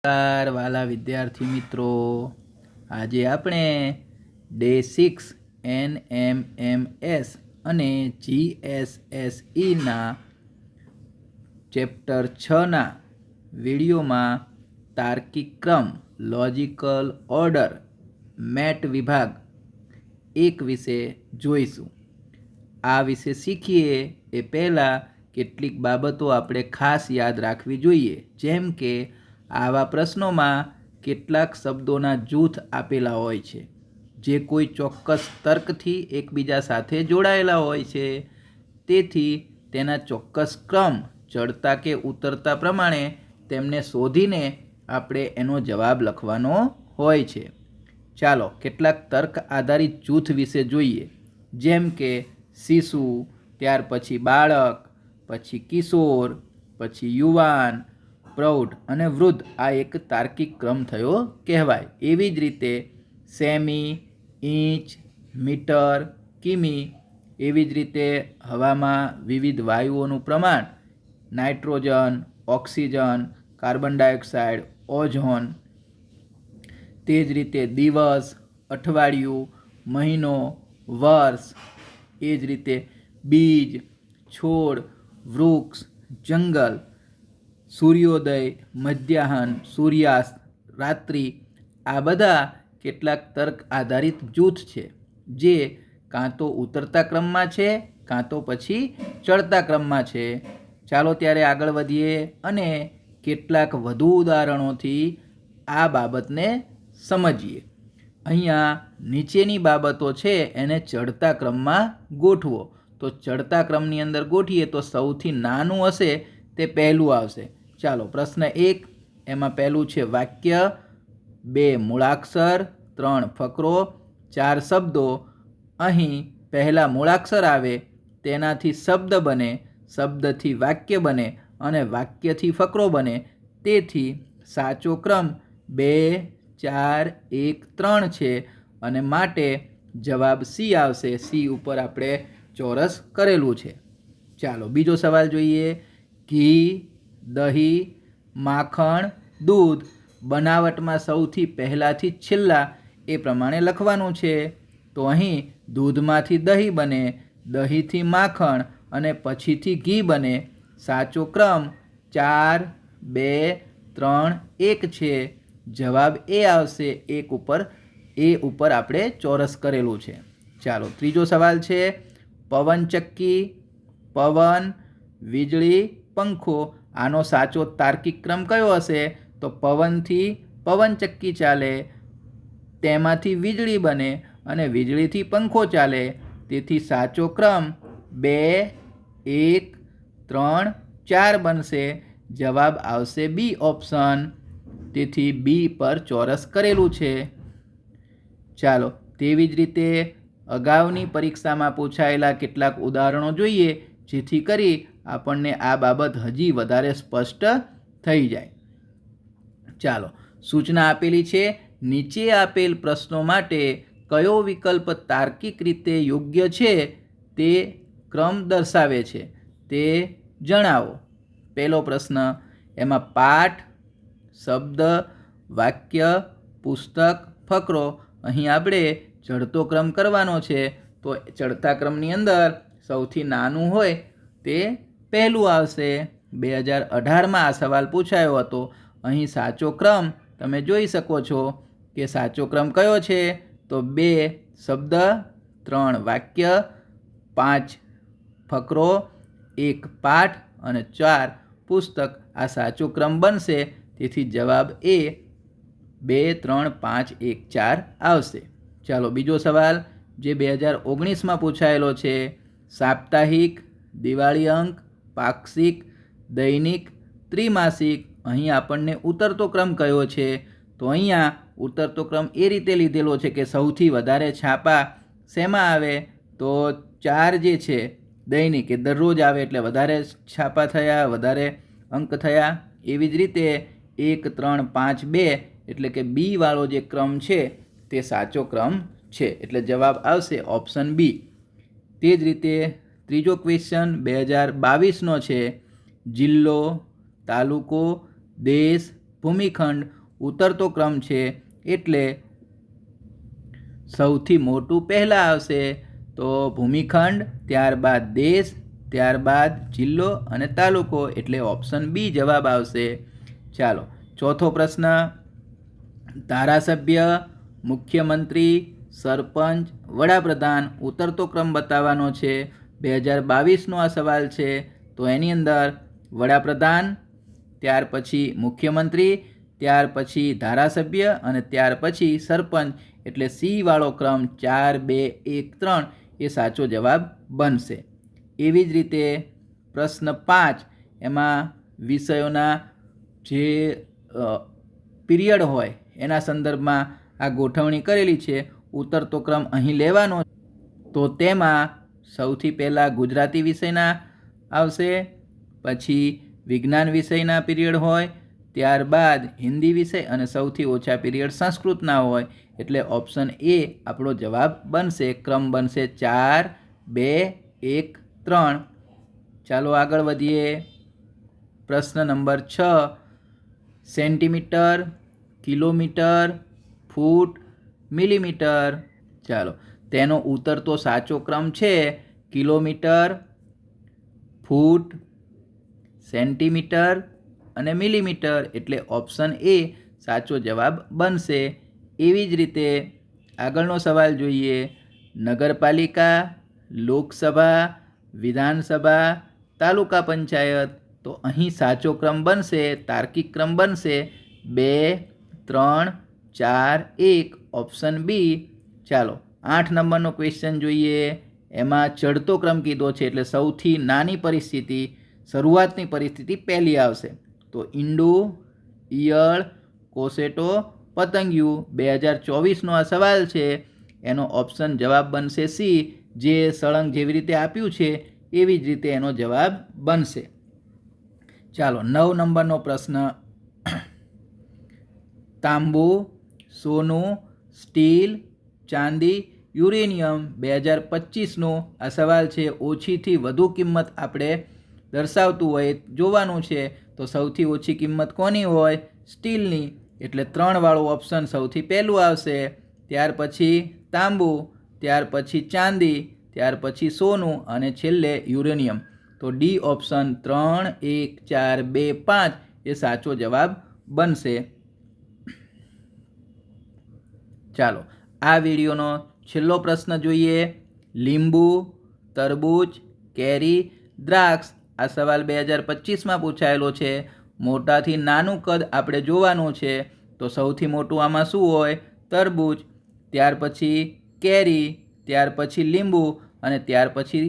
નમસ્કાર વાલા વિદ્યાર્થી મિત્રો, આજે આપણે ડે 6 NMMS અને GSSEના ચેપ્ટર 6ના વિડીયોમાં તાર્કિક ક્રમ લોજિકલ ઓર્ડર મેટ વિભાગ 1 વિશે જોઈશું. આ વિશે શીખીએ એ પહેલાં કેટલીક બાબતો આપણે ખાસ યાદ રાખવી જોઈએ, જેમ કે આવા પ્રશ્નોમાં કેટલાક શબ્દોના જૂથ આપેલા હોય છે જે કોઈ ચોક્કસ તર્કથી એકબીજા સાથે જોડાયેલા હોય છે. તેથી તેના ચોક્કસ ક્રમ ચડતા કે ઉતરતા પ્રમાણે તેમને શોધીને આપણે એનો જવાબ લખવાનો હોય છે. ચાલો કેટલાક તર્ક આધારિત જૂથ વિશે જોઈએ, જેમ કે શિશુ, ત્યાર પછી બાળક, પછી કિશોર, પછી યુવાન, પ્રૌઢ અને વૃદ્ધ. આ એક તાર્કિક ક્રમ થયો કહેવાય. એવી જ રીતે સેમી, ઇંચ, મીટર, કિમી. એવી જ રીતે હવામાં વિવિધ વાયુઓનું પ્રમાણ, nitrogen, oxygen, carbon dioxide, ozone. તે જ રીતે દિવસ, અઠવાડિયું, મહિનો, વર્ષ. એ જ રીતે બીજ, છોડ, વૃક્ષ, જંગલ, સૂર્યોદય, મધ્યાહન, સૂર્યાસ્ત, રાત્રિ. આ બધા કેટલાક તર્ક આધારિત જૂથ છે જે કાં તો ઉતરતા ક્રમમાં છે કાં તો પછી ચડતા ક્રમમાં છે. ચાલો ત્યારે આગળ વધીએ અને કેટલાક વધુ ઉદાહરણોથી આ બાબતને સમજીએ. અહીંયા નીચેની બાબતો છે એને ચડતા ક્રમમાં ગોઠવો. તો ચડતા ક્રમની અંદર ગોઠવીએ તો સૌથી નાનું હશે તે પહેલું આવશે. ચાલો પ્રશ્ન 1, એમાં પહેલું છે વાક્ય, 2 મૂળાક્ષર, 3 ફકરો, 4 શબ્દો. અહીં પહેલાં મૂળાક્ષર આવે, તેનાથી શબ્દ બને, શબ્દથી વાક્ય બને અને વાક્યથી ફકરો બને. તેથી સાચો ક્રમ 2, 4, 1, 3 છે અને માટે જવાબ સી આવશે. સી ઉપર આપણે ચોરસ કરેલું છે. ચાલો બીજો સવાલ જોઈએ. ઘી, દહીં, માખણ, દૂધ બનાવટમાં સૌથી પહેલાંથી છેલ્લા એ પ્રમાણે લખવાનું છે. તો અહીં દૂધમાંથી દહીં બને, દહીંથી માખણ અને પછીથી ઘી બને. સાચો ક્રમ 4, 2, 3, 1 છે. જવાબ એ આવશે. એ ઉપર આપણે ચોરસ કરેલું છે. ચાલો ત્રીજો સવાલ છે પવનચક્કી, પવન, વીજળી, પંખો. આનો સાચો તાર્કિક ક્રમ કયો હશે? તો પવનથી પવનચક્કી ચાલે, તેમાંથી વીજળી બને અને વીજળીથી પંખો ચાલે. તેથી સાચો ક્રમ 2, 1, 3, 4 બનશે. જવાબ આવશે બી ઓપ્શન. તેથી બી પર ચોરસ કરેલું છે. ચાલો તેવી જ રીતે અગાઉની પરીક્ષામાં પૂછાયેલા કેટલાક ઉદાહરણો જોઈએ, જેથી કરી આપણને આ બાબત હજી વધારે સ્પષ્ટ થઈ જાય. ચાલો સૂચના આપેલી છે, નીચે આપેલ પ્રશ્નો માટે કયો વિકલ્પ તાર્કિક રીતે યોગ્ય છે તે ક્રમ દર્શાવે છે તે જણાવો. પહેલો પ્રશ્ન, એમાં પાઠ, શબ્દ, વાક્ય, પુસ્તક, ફકરો. અહીં આપણે ચડતો ક્રમ કરવાનો છે. તો ચડતા ક્રમની અંદર સૌથી નાનું હોય તે પહેલું આવશે. 2018માં આ સવાલ પૂછાયો હતો. અહીં સાચો ક્રમ તમે જોઈ શકો છો કે સાચો ક્રમ કયો છે? તો 2 શબ્દ, 3 વાક્ય, 5 ફકરો, 1 પાઠ અને 4 પુસ્તક. આ સાચો ક્રમ બનશે. તેથી જવાબ એ 2, 3, 5, 1, 4 આવશે. ચાલો બીજો સવાલ જે 2019માં પૂછાયેલો છે. સાપ્તાહિક, દિવાળી અંક, પાક્ષિક, દૈનિક, ત્રિમાસિક. અહીં આપણને ઉતરતો ક્રમ કયો છે? તો અહીંયા ઉતરતો ક્રમ એ રીતે લીધેલો છે કે સૌથી વધારે છાપા શેમાં આવે? તો 4 જે છે દૈનિક એ દરરોજ આવે એટલે વધારે છાપા થયા, વધારે અંક થયા. એવી જ રીતે 1, 3, 5, 2 એટલે કે બી વાળો જે ક્રમ છે તે સાચો ક્રમ છે. એટલે જવાબ આવશે ઓપ્શન બી. તે જ રીતે ત્રીજો ક્વેશ્ચન 2022નો છે. જિલ્લો, તાલુકો, દેશ, ભૂમિખંડ ઉતરતો ક્રમ છે એટલે સૌથી મોટું પહેલાં આવશે. તો ભૂમિખંડ, ત્યારબાદ દેશ, ત્યારબાદ જિલ્લો અને તાલુકો એટલે ઓપ્શન બી જવાબ આવશે. ચાલો ચોથો પ્રશ્ન, ધારાસભ્ય, મુખ્યમંત્રી, સરપંચ, વડાપ્રધાન ઉતરતો ક્રમ બતાવવાનો છે. 2022નો આ સવાલ છે. તો એની અંદર વડાપ્રધાન, ત્યાર પછી મુખ્યમંત્રી, ત્યાર પછી ધારાસભ્ય અને ત્યાર પછી સરપંચ એટલે સી વાળો ક્રમ 4, 2, 1, 3 એ સાચો જવાબ બનશે. એવી જ રીતે પ્રશ્ન 5 એમાં વિષયોના જે પીરિયડ હોય એના સંદર્ભમાં આ ગોઠવણી કરેલી છે. ઉતરતો ક્રમ અહીં લેવાનો. તો તેમાં સૌથી પહેલાં ગુજરાતી વિષયના આવશે, પછી વિજ્ઞાન વિષયના પીરિયડ હોય, ત્યારબાદ હિન્દી વિષય અને સૌથી ઓછા પીરિયડ સંસ્કૃતના હોય. એટલે ઓપ્શન એ આપણો જવાબ બનશે. ક્રમ બનશે 4, 2, 1, 3. ચાલો આગળ વધીએ. પ્રશ્ન નંબર 6, સેન્ટીમીટર, કિલોમીટર, ફૂટ, મિલીમીટર. ચાલો તેનો ઉતરતો સાચો ક્રમ છે કિલોમીટર, ફૂટ, સેન્ટીમીટર અને મિલીમીટર એટલે ઓપ્શન એ સાચો જવાબ બનશે. એવી જ રીતે આગળનો સવાલ જોઈએ. નગરપાલિકા, લોકસભા, વિધાનસભા, તાલુકા પંચાયત. તો અહીં સાચો ક્રમ બનશે, તાર્કિક ક્રમ બનશે 2, 3, 4, 1 ઓપ્શન બી. ચાલો 8 નંબરનો ક્વેશ્ચન જોઈએ. એમાં ચડતો ક્રમ કીધો છે એટલે સૌથી નાની પરિસ્થિતિ, શરૂઆતની પરિસ્થિતિ પહેલી આવશે. તો ઈંડું, ઈયળ, કોસેટો, પતંગિયું. 2024નો આ સવાલ છે. એનો ઓપ્શન જવાબ બનશે સી. જે સળંગ જેવી રીતે આપ્યું છે એવી જ રીતે એનો જવાબ બનશે. ચાલો 9 નંબરનો પ્રશ્ન, તાંબુ, સોનું, સ્ટીલ, ચાંદી, યુરેનિયમ. 2025નો આ સવાલ છે. ઓછીથી વધુ કિંમત આપણે દર્શાવતું હોય જોવાનું છે. તો સૌથી ઓછી કિંમત કોની હોય? સ્ટીલની. એટલે 3 વાળું ઓપ્શન સૌથી પહેલું આવશે. ત્યાર પછી તાંબુ, ત્યાર પછી ચાંદી, ત્યાર પછી સોનું અને છેલ્લે યુરેનિયમ. તો ડી ઓપ્શન 3, 1, 4, 2, 5 એ સાચો જવાબ બનશે. ચાલો આ વિડીયોનો છેલ્લો પ્રશ્ન જોઈએ. લીંબુ, તરબૂચ, કેરી, દ્રાક્ષ. આ સવાલ 2025માં પૂછાયેલો છે. મોટાથી નાનું કદ આપણે જોવાનું છે. તો સૌથી મોટું આમાં શું હોય? તરબૂચ, ત્યાર પછી કેરી, ત્યાર પછી લીંબુ અને ત્યાર પછી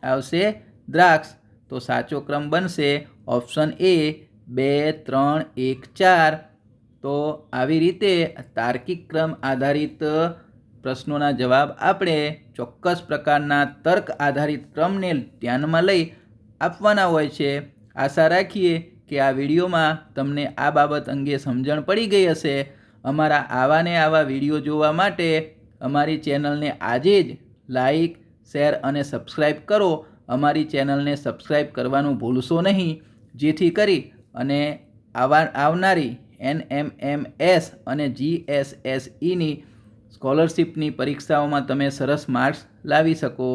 આવશે દ્રાક્ષ. તો સાચો ક્રમ બનશે ઓપ્શન એ 2, 3, 1, 4. તો આવી રીતે તાર્કિક ક્રમ આધારિત પ્રશ્નોના જવાબ આપણે ચોક્કસ પ્રકારના તર્ક આધારિત ક્રમને ધ્યાનમાં લઈ આપવાના હોય છે. આશા રાખીએ કે આ વિડીયોમાં તમને આ બાબત અંગે સમજણ પડી ગઈ હશે. અમારા આવા ને આવા વિડીયો જોવા માટે અમારી ચેનલને આજે જ લાઈક, શેર અને સબસ્ક્રાઈબ કરો. અમારી ચેનલને સબસ્ક્રાઈબ કરવાનું ભૂલશો નહીં, જેથી કરી અને આવનારી NMMS અને GSSEની સ્કોલરશિપની પરીક્ષાઓમાં તમે સરસ માર્ક્સ લાવી શકો.